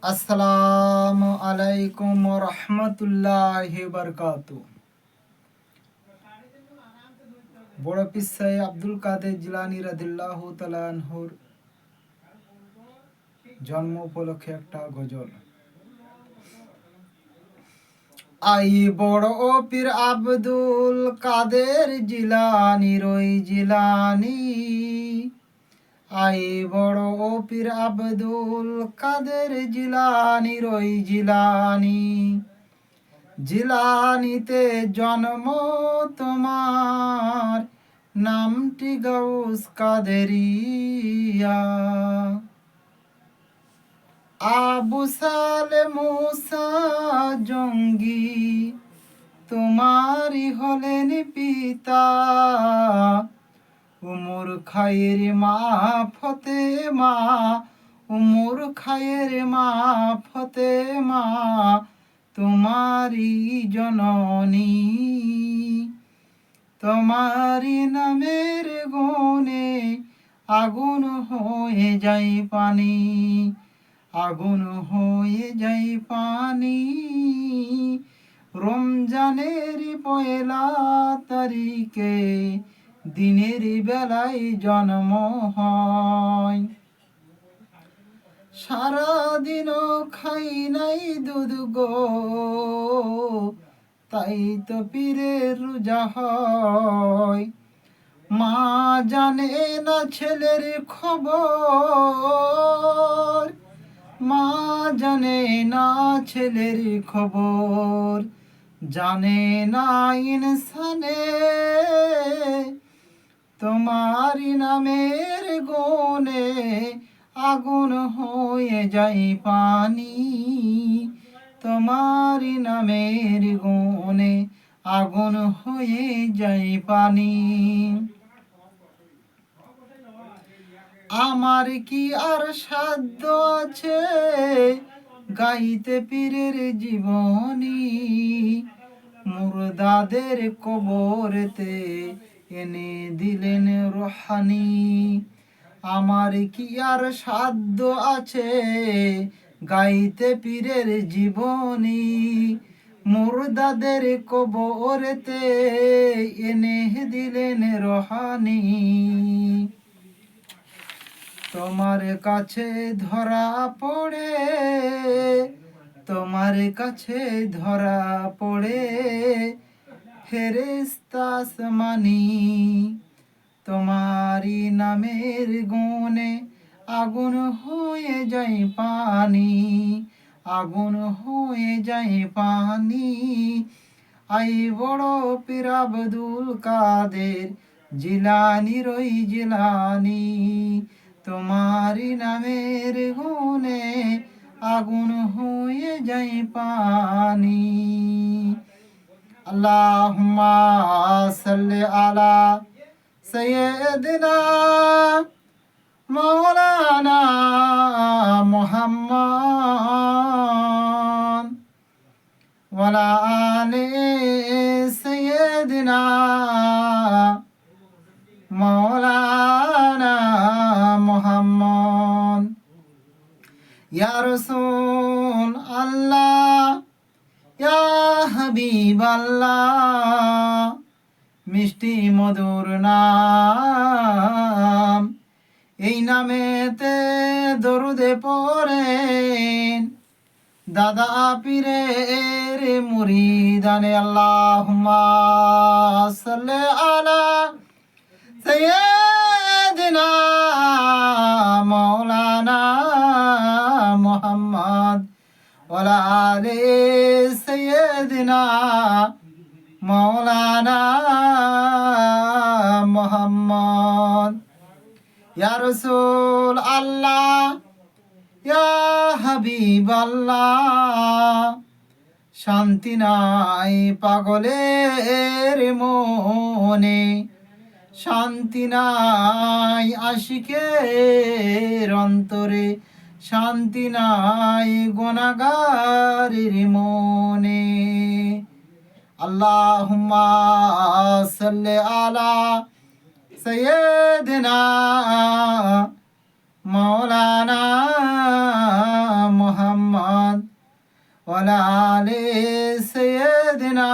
আসসালামু আলাইকুম রহমতুল্লাহি বারকাতু। বড় পিসাই আব্দুল কাদের জিলানী রাদিয়াল্লাহু তাআলা আনহুর জন্ম উপলক্ষে একটা গজল। আই বড় পীর আব্দুল কাদের জিলানী রই জিলানী, আই বড় পীর আব্দুল কাদের জিলানী রই জিলানী, জিলানিতে জন্ম তোমার, নামটি গাউস কাদেরিয়া। আবু সালে মুসা জঙ্গি তোমারই হলেন পিতা, উমর খায়ের মা ফতেমা, উমর খায়ের মা ফতেমা তোমারি জননী। তোমারি নামের গুণে আগুন হয়ে যায় পানি, আগুন হয়ে যায় পানি। রমজানের পয়লা তারিখে দিনের বেলায় জন্ম হয়, সারাদিনও খাই নাই দুধ গো, তাই তো পীরের রোজা হয়। মা জানে না ছেলের খবর, মা জানে না ছেলের খবর, জানে না ইনসানে তোমারি নামের গুণে আগুন হয়ে যায় পানি, তোমারি নামের গুণে আগুন হয়ে যায় পানি। আমার কি আর সাধ্য আছে গাইতে পীরের জীবনী, মুর্দাদের কবরেতে এনে দিলেন রোহানি। আমার কি আর সাধ্য আছে গাইতে পীরের জীবনী, মুর্দাদের কবরেতে এনে দিলেন রোহানি। তোমার কাছে ধরা পড়ে, তোমার কাছে ধরা পড়ে ফেরেশতা আসমানি, তোমারি নামের গুণে আগুন হয়ে যায় পানি, আগুন হয়ে যায় পানি। আই বড় পীর আব্দুল কাদের জিলানী রই জিলানী, তোমারি নামের গুণে আগুন হয়ে যায় পানি। আল্লাহুম্মা সাল্লি আলা সাইয়্যিদিনা মাওলানা মুহাম্মদ ওয়ালা আলি সাইয়্যিদিনা মাওলানা মুহাম্মদ। ইয়া রাসূল আল্লাহ, ইয়া হাবিব আল্লাহ, মিষ্টি মধুর নাম, এই নামেতে দরুদে পড়েন দাদা পীরের মুরিদানে। আল্লাহুম্মা সাল্লি আলা সাইয়্যিদিনা মাওলানা মুহাম্মদ ওয়ালা আলি সাইয়্যিদিনা মাওলানা মুহাম্মদ। ইয়া রাসূল আল্লাহ, ইয়া হাবিব আল্লাহ, শান্তি নাই পাগলের মনে, শান্তি নাই আশিকের অন্তরে, শান্তি নাই গুনাহগারের মনে। আল্লাহুম্মা সাল্লি আলা সাইয়্যিদিনা মাওলানা মুহাম্মদ وعلى آل سيدنا